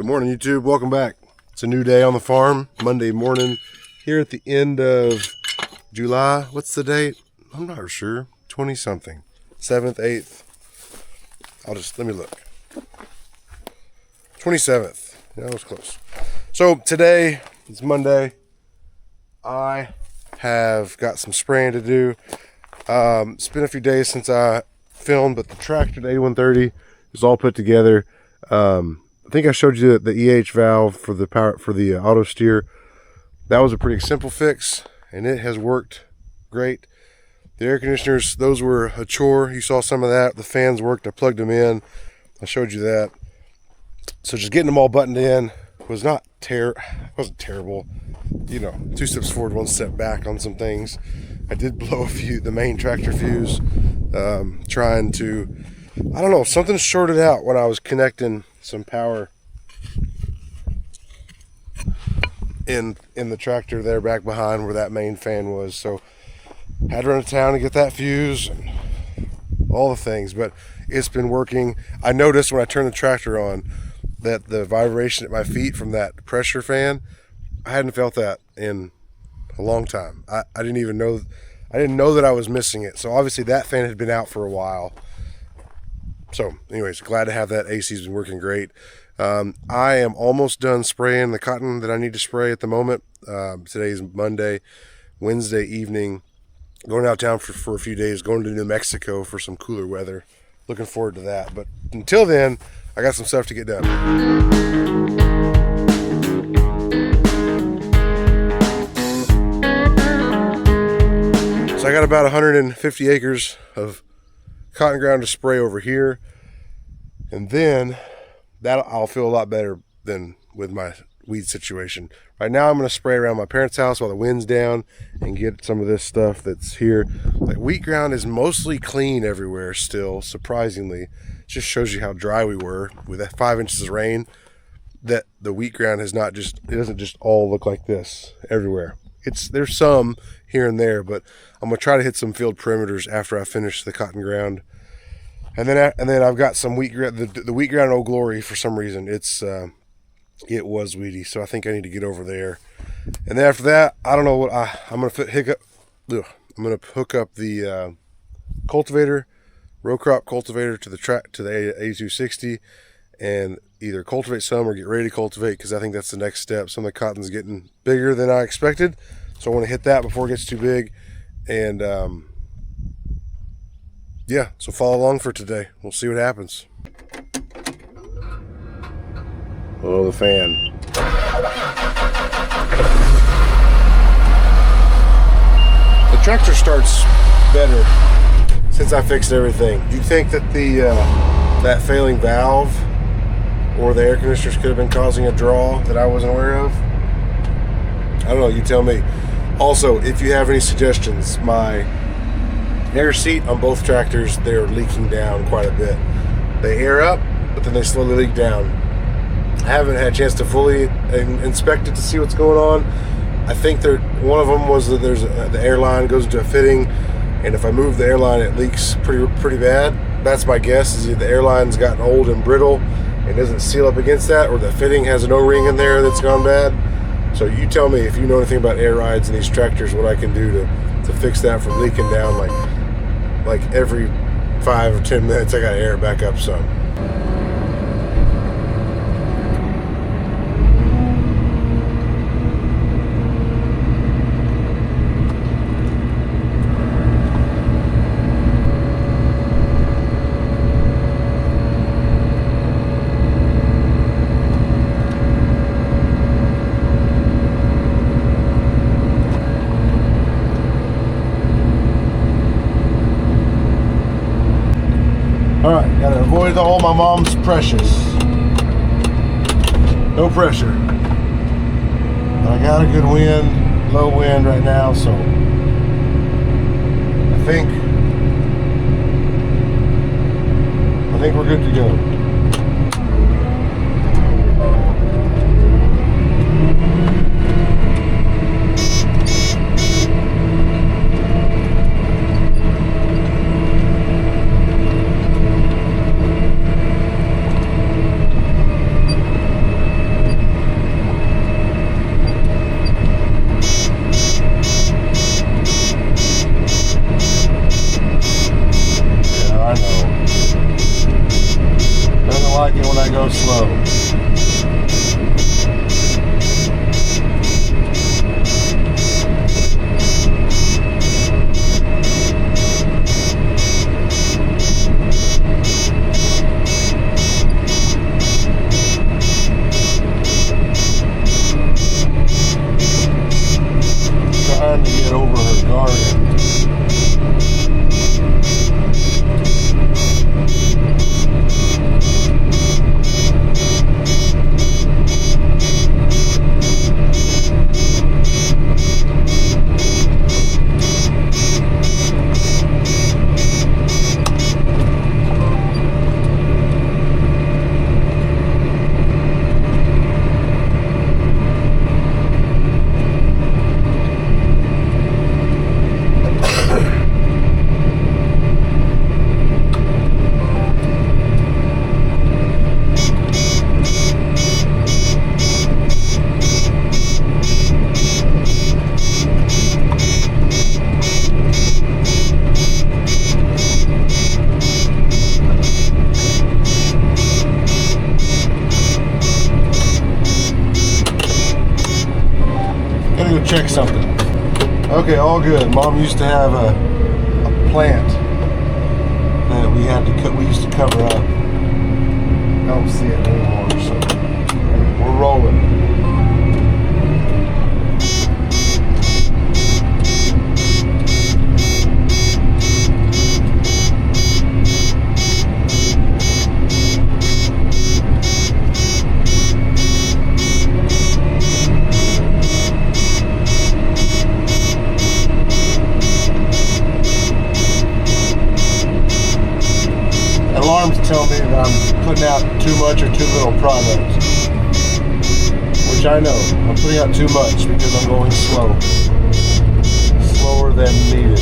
Good morning, YouTube. Welcome back. It's a new day on the farm, Monday morning, here at the end of July. What's the date? I'm not sure. 20-something. 7th, 8th. Let me look. 27th. Yeah, that was close. So today, it's Monday. I have got some spraying to do. It's been a few days since I filmed, but the tractor, the A130, is all put together. I think I showed you the EH valve for the auto steer. That was a pretty simple fix, and it has worked great. The air conditioners, those were a chore. You saw some of that. The fans worked. I plugged them in. I showed you that. So just getting them all buttoned in was wasn't terrible. You know, 2 steps forward, 1 step back on some things. I did blow the main tractor fuse, trying to, I don't know, something shorted out when I was connecting some power in the tractor there back behind where that main fan was. So had to run to town to get that fuse and all the things, but it's been working. I noticed when I turned the tractor on that the vibration at my feet from that pressure fan, I hadn't felt that in a long time. I didn't know that I was missing it. So obviously that fan had been out for a while. So anyways, glad to have that. AC's been working great. I am almost done spraying the cotton that I need to spray at the moment. Today's Monday. Wednesday evening, going out of town for a few days, going to New Mexico for some cooler weather. Looking forward to that. But until then, I got some stuff to get done. So I got about 150 acres of cotton ground to spray over here, and then that I'll feel a lot better than with my weed situation. Right now I'm going to spray around my parents' house while the wind's down and get some of this stuff that's here. Like, wheat ground is mostly clean everywhere still, surprisingly. It just shows you how dry we were with that 5 inches of rain, that the wheat ground has not just, it doesn't just all look like this everywhere. There's some here and there, but I'm gonna try to hit some field perimeters after I finish the cotton ground, and then I've got some wheat ground. The wheat ground Old Glory, for some reason it was weedy, so I think I need to get over there. And then after that, I don't know what I'm gonna hook up the cultivator, row crop cultivator to the A260, and either cultivate some or get ready to cultivate, because I think that's the next step. Some of the cotton's getting bigger than I expected, so I want to hit that before it gets too big. And yeah, so follow along for today. We'll see what happens. Oh, the fan. The tractor starts better since I fixed everything. Do you think that that failing valve or the air conditioners could have been causing a draw that I wasn't aware of? I don't know, you tell me. Also, if you have any suggestions, my air seat on both tractors, they're leaking down quite a bit. They air up, but then they slowly leak down. I haven't had a chance to fully inspect it to see what's going on. I think one of them was that the air line goes into a fitting, and if I move the air line, it leaks pretty bad. That's my guess, is either the air line's gotten old and brittle and doesn't seal up against that, or the fitting has an O-ring in there that's gone bad. So you tell me if you know anything about air rides in these tractors, what I can do to fix that from leaking down. Like every 5 or 10 minutes, I got to air it back up some. Alright, gotta avoid all my mom's precious. No pressure. But I got a good wind, low wind right now, so I think we're good to go. Trying to get over her garden. Check something. Okay, all good. Mom used to have a plant that we had to cut. We used to cover up. I don't see it anymore, so we're rolling. Tell me that I'm putting out too much or too little product, which I know I'm putting out too much because I'm going slower than needed.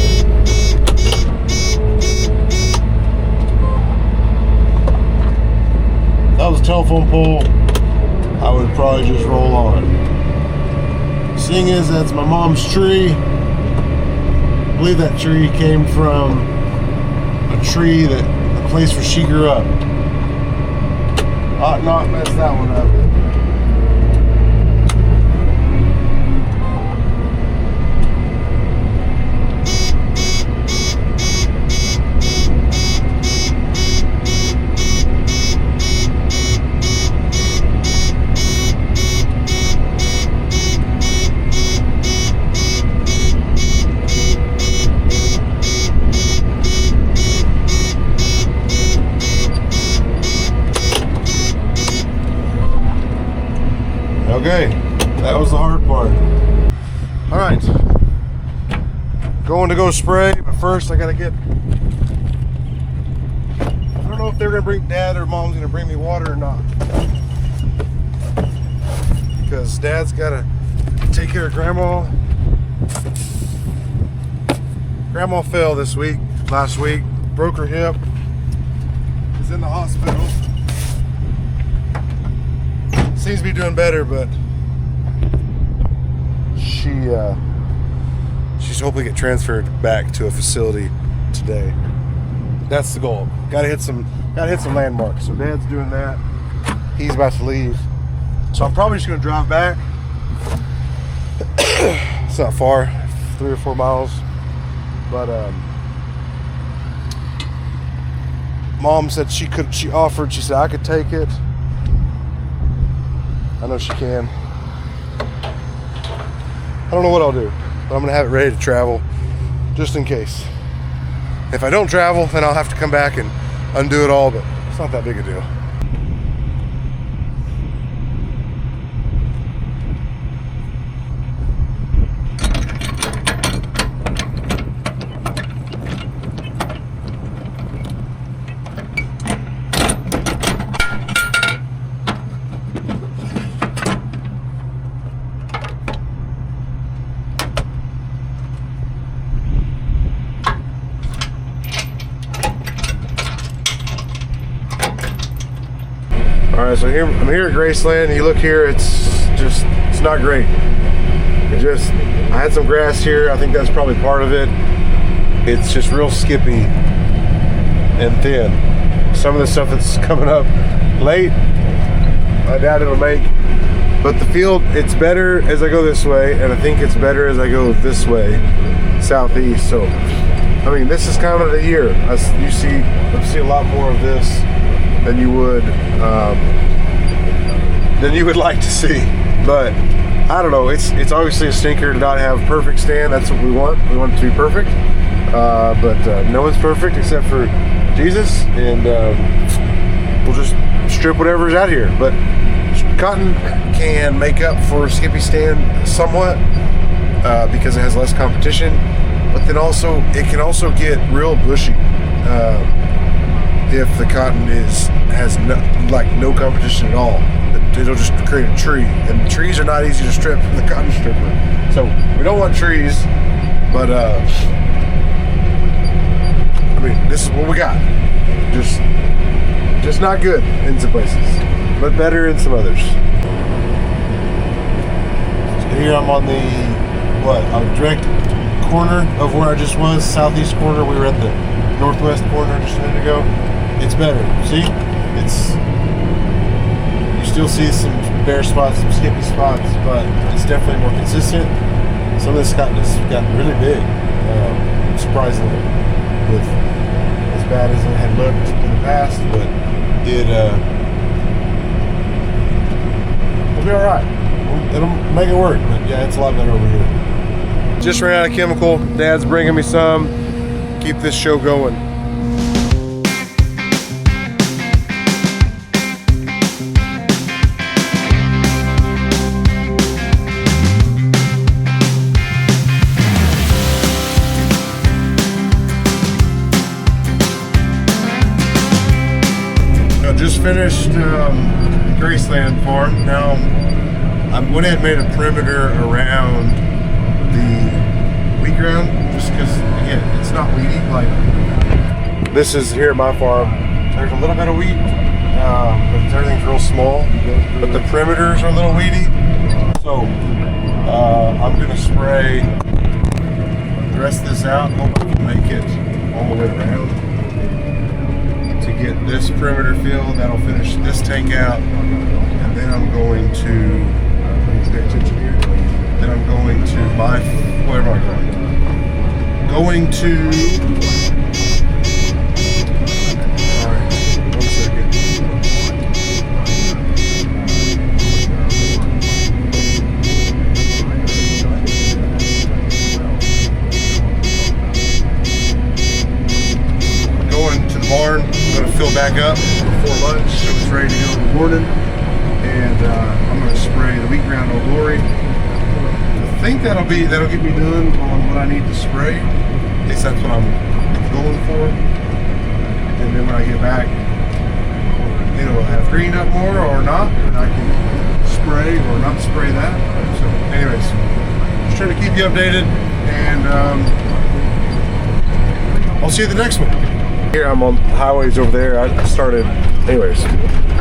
If that was a telephone pole, I would probably just roll on. Seeing as that's my mom's tree, I believe that tree came from a tree that place where she grew up. Ought not mess that one up. Okay, that was the hard part. All right, going to go spray, but first I gotta get, I don't know if they're gonna bring, Dad or Mom's gonna bring me water or not, because Dad's gotta take care of Grandma. Grandma fell last week, broke her hip, is in the hospital. Seems to be doing better, but she's hoping to get transferred back to a facility today. That's the goal. Gotta hit some landmarks. So Dad's doing that. He's about to leave. So I'm probably just gonna drive back. It's not far, 3 or 4 miles. But Mom said she said I could take it. I know she can. I don't know what I'll do, but I'm gonna have it ready to travel just in case. If I don't travel, then I'll have to come back and undo it all, but it's not that big a deal. All right, so I'm here at Graceland. You look here, it's not great. I had some grass here. I think that's probably part of it. It's just real skippy and thin. Some of the stuff that's coming up late I doubt it'll make. But the field, it's better as I go this way, and I think it's better as I go this way, southeast. So, I mean, this is kind of the year. You see a lot more of this than you would like to see. But I don't know. It's obviously a stinker to not have perfect stand. That's what we want. We want it to be perfect. But no one's perfect except for Jesus, and we'll just strip whatever's out here. But cotton can make up for skippy stand somewhat because it has less competition, but then also it can also get real bushy if the cotton has no competition at all. It'll just create a tree, and trees are not easy to strip from the cotton stripper, so we don't want trees. But I mean, this is what we got. Just not good in some places, but better in some others. So here I'm on the direct corner of where I just was, southeast corner. We were at the northwest corner just a minute ago. It's better. See, you still see some bare spots, some skippy spots, but it's definitely more consistent. Some of this cotton has gotten really big, surprisingly, with as bad as it had looked in the past, but it'll be all right. It'll make it work, but yeah, it's a lot better over here. Just ran out of chemical. Dad's bringing me some. Keep this show going. Just finished Graceland farm. Now I went ahead and made a perimeter around the wheat ground, just because again it's not weedy. Like this is here at my farm. There's a little bit of wheat, but everything's real small. But the perimeters are a little weedy, so I'm gonna spray the rest of this out. Hope I can make it all the way around to get this perimeter filled. That'll finish this tank out, and then I'm going to pay attention here. Then I'm going to where am I going? Sorry, 1 second. Going to the barn. I'm going to fill back up before lunch so it's ready to go in the morning, and I'm going to spray the wheat ground Old Glory. I think that'll get me done on what I need to spray. At least that's what I'm going for. And then when I get back, it'll have greened up more or not, and I can spray or not spray that. So anyways, just trying to keep you updated, and I'll see you at the next one. Here I'm on the highways over there. I started, anyways,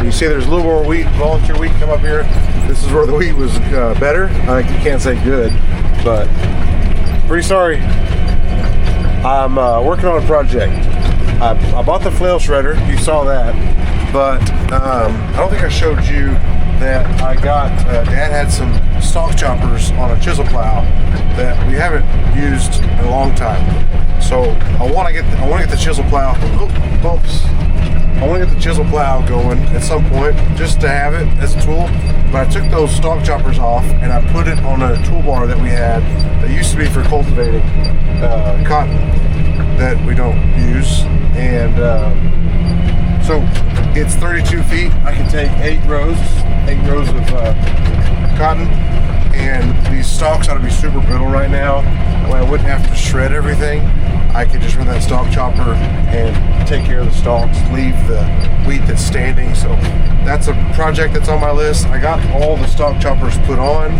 you see there's a little more wheat, volunteer wheat come up here. This is where the wheat was better. I can't say good, but pretty sorry. I'm working on a project. I bought the flail shredder, you saw that, but I don't think I showed you that I got, Dad had some stalk choppers on a chisel plow that we haven't used in a long time. So I want to get the chisel plow. Bumps. I want to get the chisel plow going at some point, just to have it as a tool. But I took those stalk choppers off and I put it on a toolbar that we had that used to be for cultivating cotton that we don't use. And so it's 32 feet. I can take 8 rows of cotton. And these stalks ought to be super brittle right now. I wouldn't have to shred everything. I could just run that stalk chopper and take care of the stalks, leave the wheat that's standing. So that's a project that's on my list. I got all the stalk choppers put on.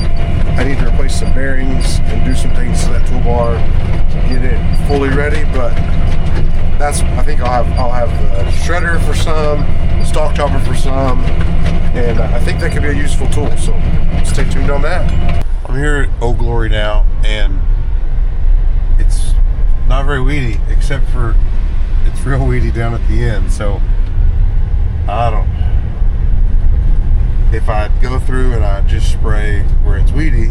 I need to replace some bearings and do some things to that toolbar to get it fully ready. But that's, I think I'll have the shredder for some, stalk chopper for some, and I think that could be a useful tool. So stay tuned on that. I'm here at Old Glory now, and it's not very weedy, except for it's real weedy down at the end. So I don't. if I go through and I just spray where it's weedy,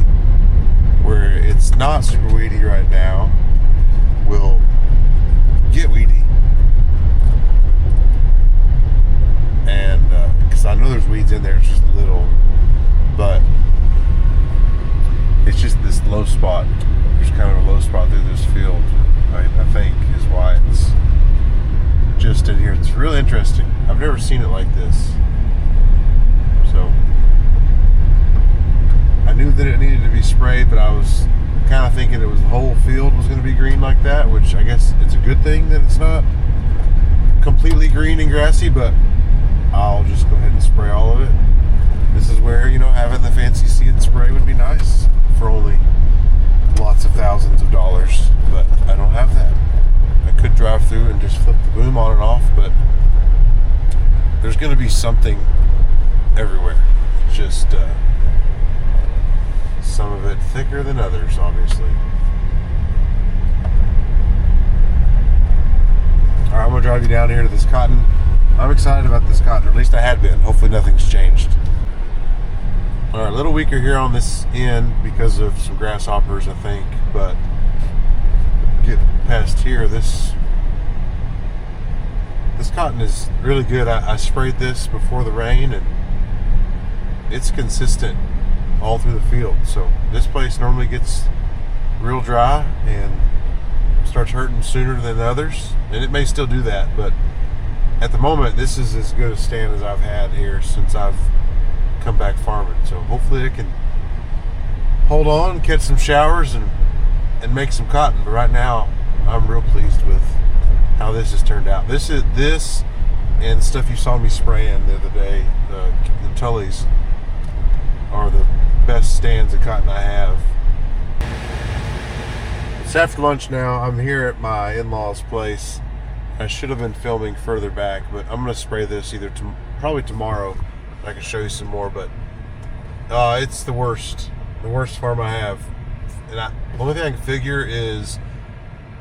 where it's not super weedy right now, will get weedy. And because I know there's weeds in there, it's just little, but it's just this low spot. There's kind of a low spot through this field, I think, is why it's just in here. It's really interesting. I've never seen it like this. So I knew that it needed to be sprayed, but I was kind of thinking it was the whole field was going to be green like that, which I guess it's a good thing that it's not completely green and grassy, but I'll just go ahead and spray all of it. This is where, you know, having the fancy seed spray would be nice for only lots of thousands of dollars, but I don't have that. I could drive through and just flip the boom on and off, but there's going to be something everywhere. Just some of it thicker than others, obviously. Alright, I'm going to drive you down here to this cotton. I'm excited about this cotton, or at least I had been. Hopefully nothing's changed. Alright, a little weaker here on this end because of some grasshoppers, I think, but get past here, this cotton is really good. I sprayed this before the rain, and it's consistent all through the field. So this place normally gets real dry and starts hurting sooner than others, and it may still do that, but at the moment this is as good a stand as I've had here since I've come back farming. So hopefully it can hold on, catch some showers, and make some cotton. But right now I'm real pleased with how this has turned out. This and stuff you saw me spraying the other day, the Tullies, are the best stands of cotton I have. It's after lunch now. I'm here at my in-laws' place. I should have been filming further back, but I'm going to spray this probably tomorrow. I can show you some more, but it's the worst farm I have. And the only thing I can figure is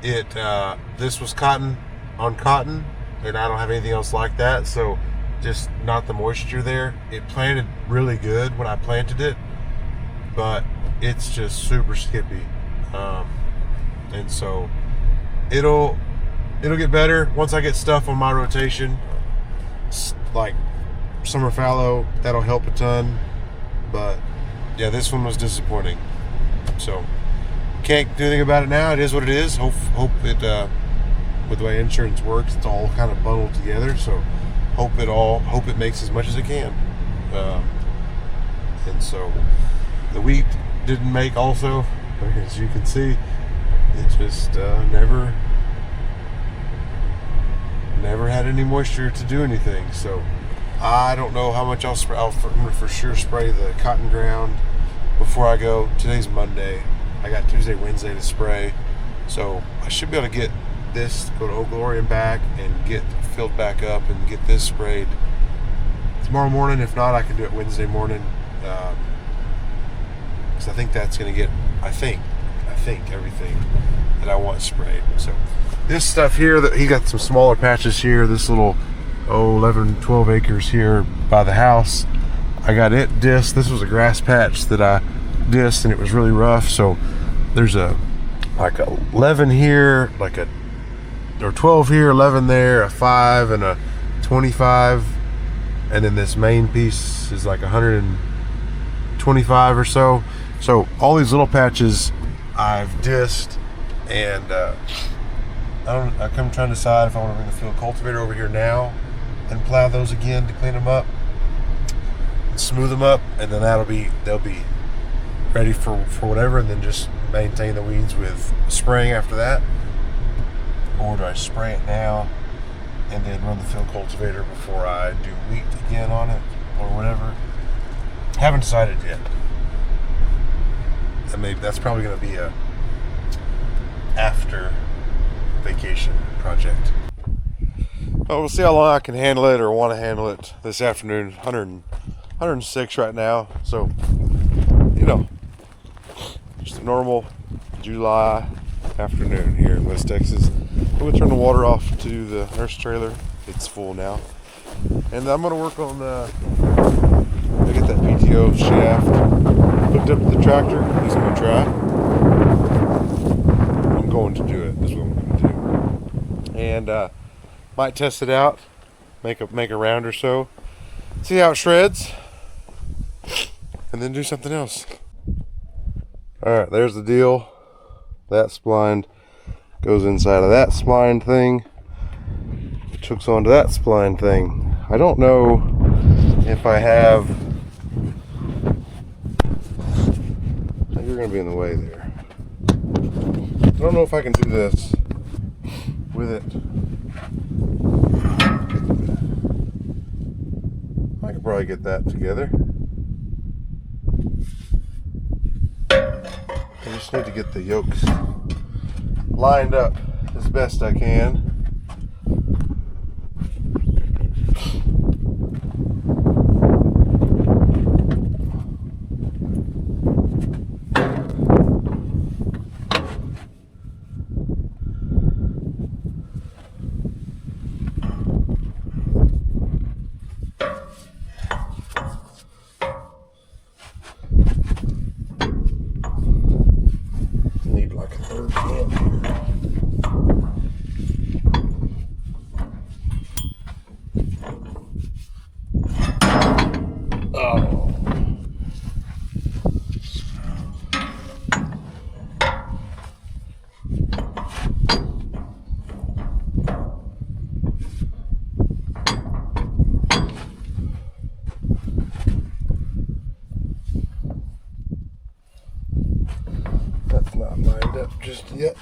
this was cotton on cotton, and I don't have anything else like that, so just not the moisture there. It planted really good when I planted it, but it's just super skippy, and so it'll get better once I get stuff on my rotation, like summer fallow. That'll help a ton, but yeah, this one was disappointing. So can't do anything about it now. It is what it is. Hope it with the way insurance works, it's all kind of bundled together. So hope it makes as much as it can. And so the wheat didn't make also, as you can see. It just never had any moisture to do anything. So I don't know how much I'll spray. I'm gonna for sure spray the cotton ground before I go. Today's Monday. I got Tuesday, Wednesday to spray, so I should be able to get this, go to Old Glory and back, and get filled back up and get this sprayed tomorrow morning. If not, I can do it Wednesday morning, because I think that's going to get, I think everything that I want sprayed. So this stuff here, that he got some smaller patches here, this little 11-12 acres here by the house, I got it dissed. This was a grass patch that I dissed, and it was really rough. So there's like 11 here, or 12 here, 11 there, a 5 and a 25, and then this main piece is like 125 or so. So all these little patches I've dissed, and I'm trying to decide if I want to bring the field cultivator over here now and plow those again to clean them up, smooth them up, and then they'll be ready for whatever, and then just maintain the weeds with spraying after that. Or do I spray it now and then run the field cultivator before I do wheat again on it, or whatever? Haven't decided yet. That's probably going to be a after vacation project. Oh, we'll see how long I can handle it or want to handle it this afternoon. 106 right now, so just a normal July afternoon here in West Texas. I'm going to turn the water off to the nurse trailer. It's full now, and I'm going to work on get that PTO shaft hooked up to the tractor. At least I'm gonna try. I'm going to do it. That's what I'm gonna do. And might test it out, make a round or so, see how it shreds, and then do something else. Alright, there's the deal. That spline goes inside of that spline thing, which hooks onto that spline thing. I don't know if I have... You're going to be in the way there. I don't know if I can do this with it. I could probably get that together. I just need to get the yokes lined up as best I can. Need like a third hand here. Oh. That's not lined up just yet.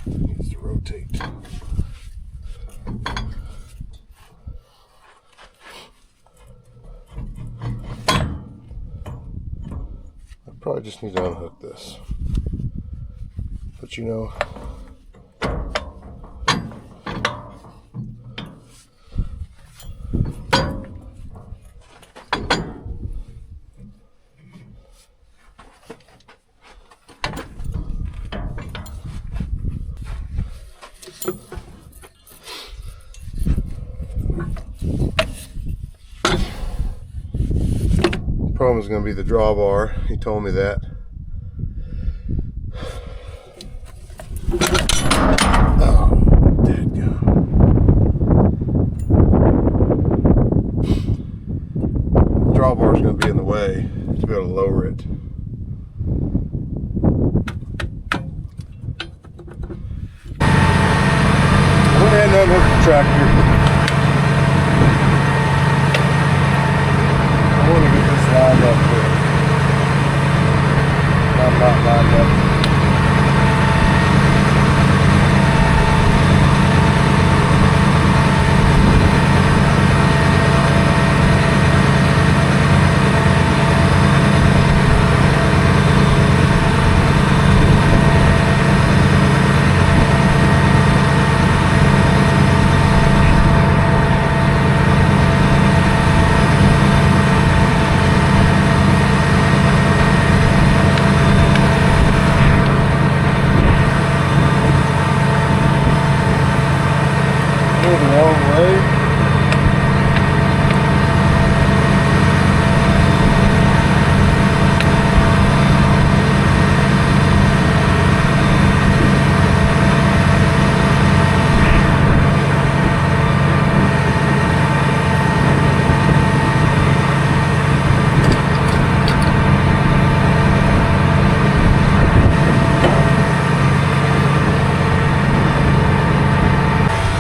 Needs to rotate. I probably just need to unhook this. But you know, problem is going to be the drawbar. He told me that. Oh, dadgum. Drawbar is going to be in the way to be able to lower it. I went ahead and unhooked the tractor. I want to get this lined up quick. I'm not lined up. The wrong way.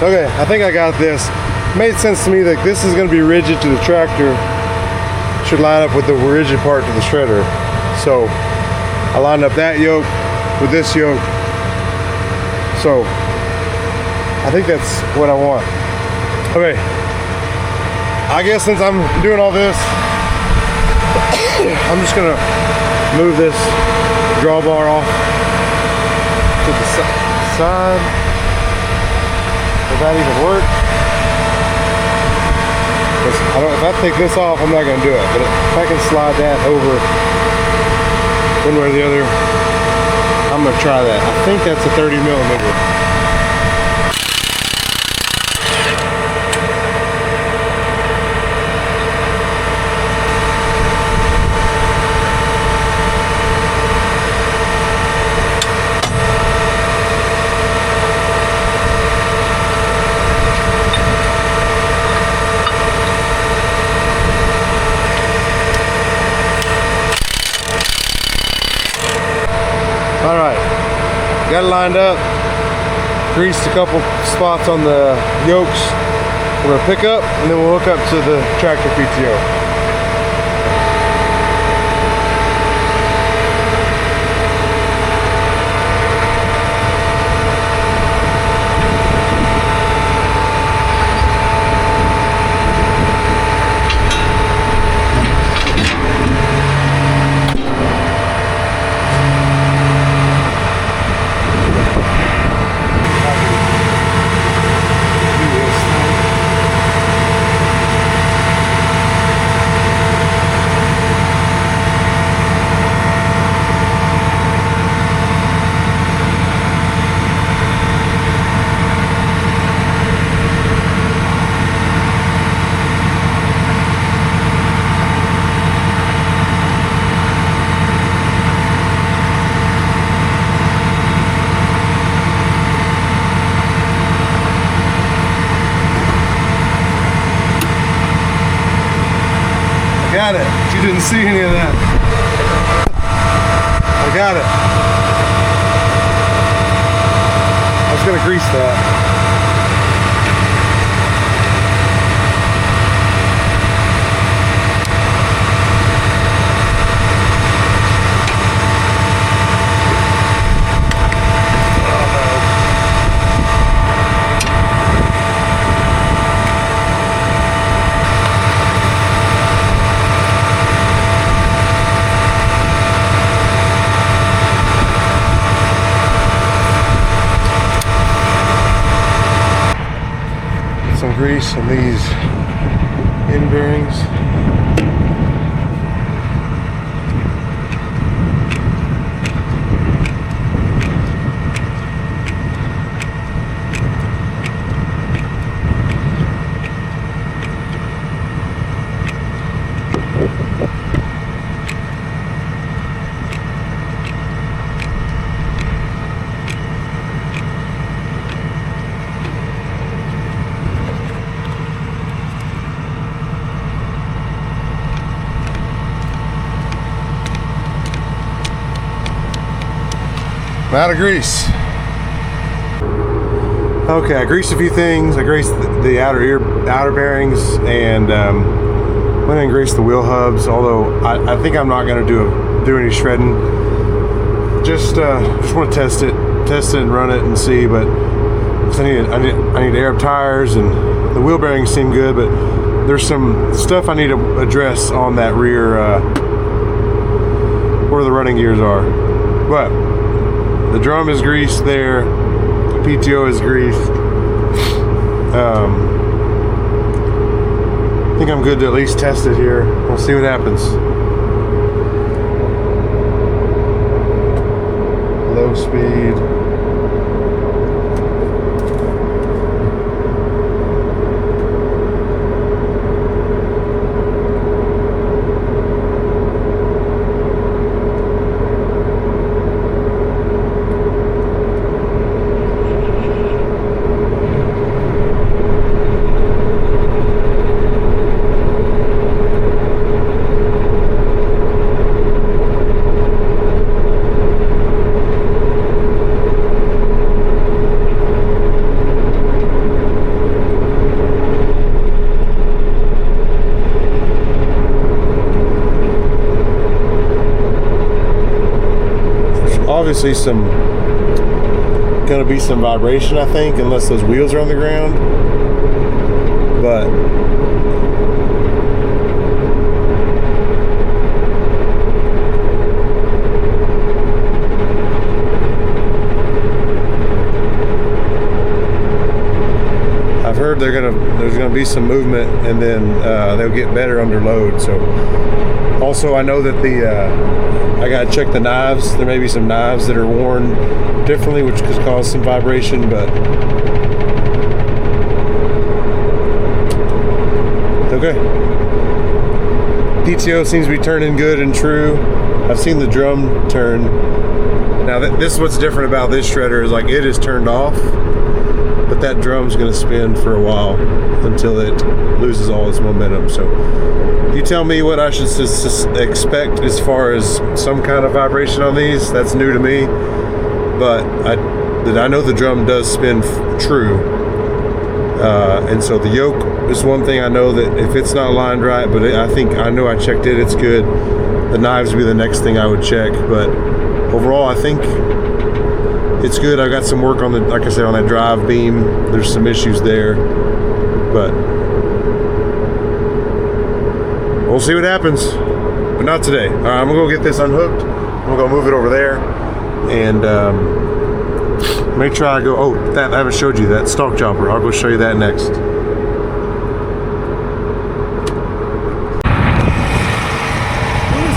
Okay, I think I got this. Made sense to me that this is going to be rigid to the tractor. Should line up with the rigid part to the shredder. So I lined up that yoke with this yoke. So I think that's what I want. Okay, I guess since I'm doing all this, I'm just gonna move this drawbar off to the side. Does that even work? If I take this off, I'm not going to do it. But if I can slide that over one way or the other, I'm going to try that. I think that's a 30 millimeter. Got it lined up. Greased a couple spots on the yokes. We're gonna pick up and then we'll hook up to the tractor PTO. Got it. You didn't see any of that. I got it. I was gonna grease that. Some grease on these end bearings. I'm out of grease. Okay, I greased a few things. I greased the outer bearings, and went and greased the wheel hubs. Although I think I'm not going to do any shredding. Just want to test it and run it and see. But I need to air up tires, and the wheel bearings seem good. But there's some stuff I need to address on that rear where the running gears are. But the drum is greased there. The PTO is greased. I think I'm good to at least test it here. We'll see what happens. Low speed. Obviously gonna be some vibration, I think, unless those wheels are on the ground. But I've heard there's gonna be some movement, and then they'll get better under load. So also I know that I gotta check the knives. There may be some knives that are worn differently, which could cause some vibration, but okay. PTO seems to be turning good and true. I've seen the drum turn. Now this is what's different about this shredder, is like it is turned off, but that drum's gonna spin for a while until it loses all its momentum. So you tell me what I should expect as far as some kind of vibration on these. That's new to me. but I know the drum does spin true. And so the yoke is one thing I know that if it's not lined right, but I know I checked it, it's good. The knives would be the next thing I would check, but overall I think it's good. I got some work on like I said, on that drive beam. There's some issues there, but we'll see what happens, but not today. All right, I'm gonna go get this unhooked. I'm gonna move it over there, and make sure I go. Oh, that I haven't showed you that stalk jumper. I'll go show you that next. It's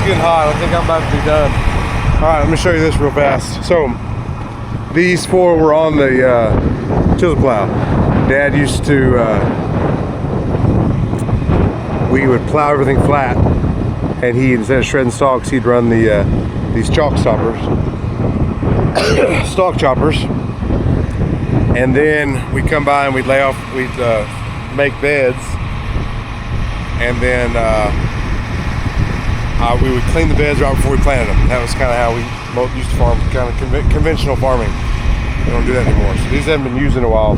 getting hot. I think I'm about to be done. All right, let me show you this real fast. So these four were on the chisel plow. Dad used to. We would plow everything flat, and he, instead of shredding stalks, he'd run these stalk choppers, and then we'd come by and we'd lay off, we'd make beds, and then we would clean the beds right before we planted them. That was kind of how we both used to farm, kind of conventional farming. We don't do that anymore. So these haven't been used in a while.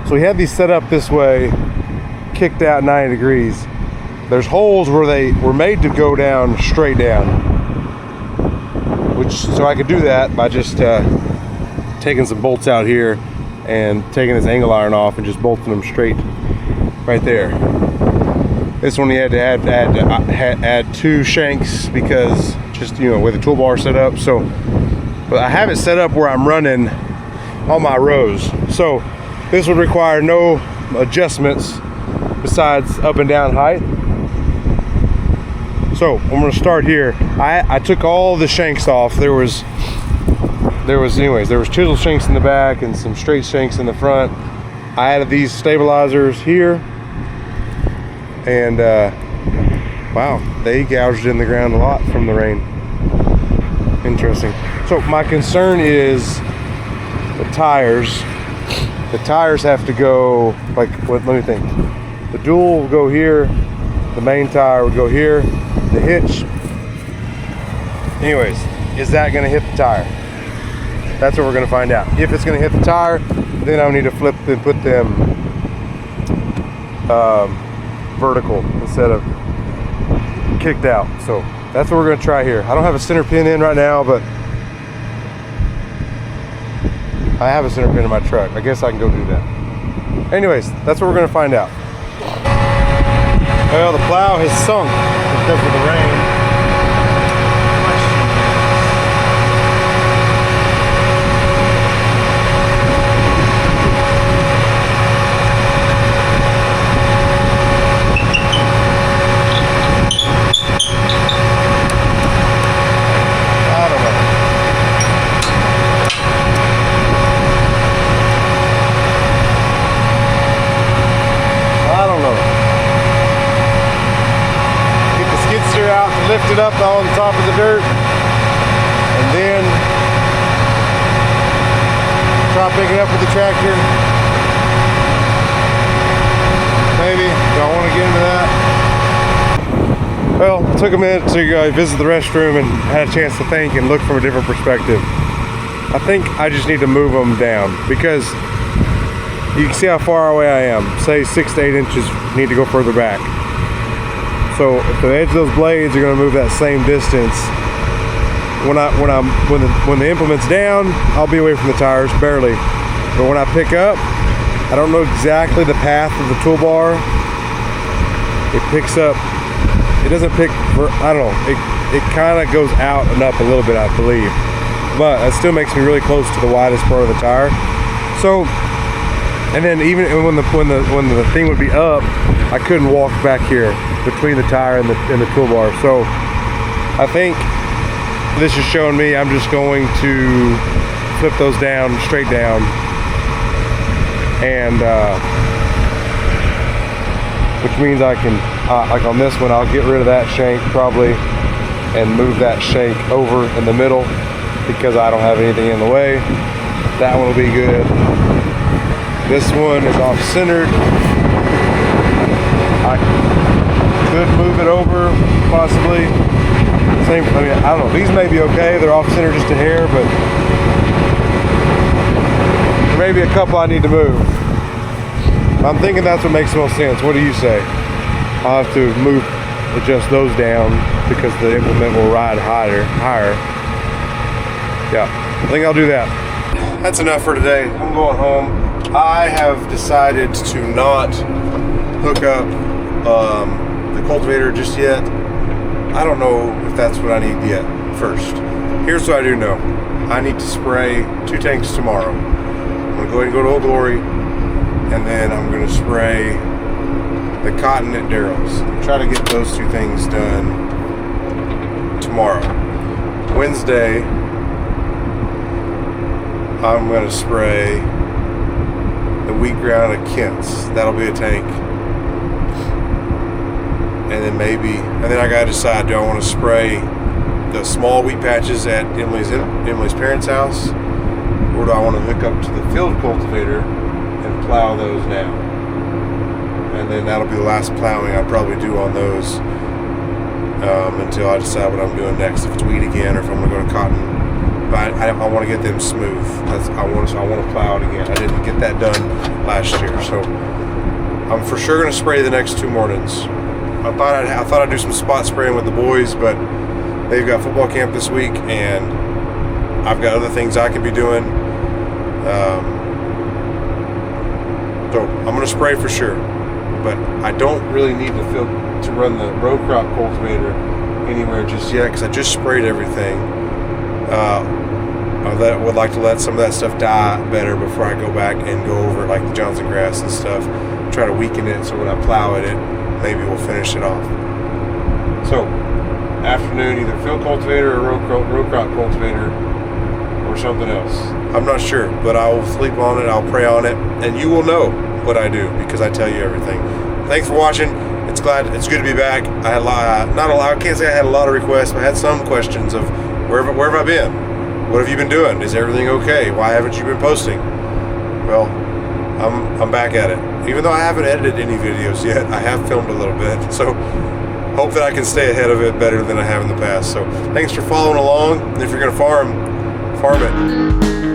So we had these set up this way, kicked out 90 degrees. There's holes where they were made to go down straight down, so I could do that by just taking some bolts out here and taking this angle iron off and just bolting them straight right there. This one you had to add two shanks because just, you know, with the toolbar set up. So, but I have it set up where I'm running all my rows. So this would require no adjustments besides up and down height. So I'm going to start here. I took all the shanks off. There was chisel shanks in the back and some straight shanks in the front. I added these stabilizers here, and wow, they gouged in the ground a lot from the rain. Interesting. So my concern is the tires. The tires have to go like, let me think. The dual will go here, the main tire would go here, the hitch. Anyways, is that gonna hit the tire? That's what we're gonna find out. If it's gonna hit the tire, then I'll need to flip and put them vertical instead of kicked out. So that's what we're gonna try here. I don't have a center pin in right now, but I have a center pin in my truck. I guess I can go do that. Anyways, that's what we're gonna find out. Well, the plow has sunk because of the rain. Lift it up on top of the dirt, and then try picking it up with the tractor. Maybe. Don't want to get into that. Well, it took a minute to visit the restroom and had a chance to think and look from a different perspective. I think I just need to move them down because you can see how far away I am. Say 6 to 8 inches, need to go further back. So if the edge of those blades are going to move that same distance, when the implement's down, I'll be away from the tires barely. But when I pick up, I don't know exactly the path of the toolbar. It picks up. It doesn't pick. I don't know. It kind of goes out and up a little bit, I believe. But it still makes me really close to the widest part of the tire. So, and then even when the thing would be up, I couldn't walk back here between the tire and the toolbar. So I think this is showing me I'm just going to flip those down, straight down, and which means I can, like on this one, I'll get rid of that shank probably and move that shank over in the middle because I don't have anything in the way. That one will be good. This one is off-centered. I could move it over, possibly. It's Same, I mean, I don't know, these may be okay, they're off center just a hair, but there may be a couple I need to move. I'm thinking that's what makes the most sense. What do you say? I'll have to adjust those down because the implement will ride higher. Yeah, I think I'll do that. That's enough for today. I'm going home. I have decided to not hook up the cultivator just yet. I don't know if that's what I need yet first. Here's what I do know. I need to spray 2 tanks tomorrow. I'm gonna go ahead and go to Old Glory, and then I'm gonna spray the cotton at Daryl's. Try to get those 2 things done tomorrow. Wednesday, I'm gonna spray the wheat ground at Kent's. That'll be a tank. And then I gotta decide, do I wanna spray the small wheat patches at Emily's parents' house, or do I wanna hook up to the field cultivator and plow those now? And then that'll be the last plowing I'll probably do on those until I decide what I'm doing next, if it's wheat again or if I'm gonna go to cotton. But I want to get them smooth. I want to plow it again. I didn't get that done last year, so I'm for sure gonna spray the next 2 mornings. I thought I'd do some spot spraying with the boys, but they've got football camp this week, and I've got other things I could be doing. So I'm gonna spray for sure, but I don't really need to run the row crop cultivator anywhere just yet because I just sprayed everything. I would like to let some of that stuff die better before I go back and go over like the Johnson grass and stuff. Try to weaken it so when I plow it, maybe we'll finish it off. So, afternoon, either field cultivator or row crop cultivator or something else. I'm not sure, but I will sleep on it, I'll pray on it, and you will know what I do because I tell you everything. Thanks for watching. It's good to be back. I had I can't say I had a lot of requests, but I had some questions of where have I been? What have you been doing? Is everything okay? Why haven't you been posting? Well, I'm back at it. Even though I haven't edited any videos yet, I have filmed a little bit. So hope that I can stay ahead of it better than I have in the past. So thanks for following along. And if you're gonna farm it.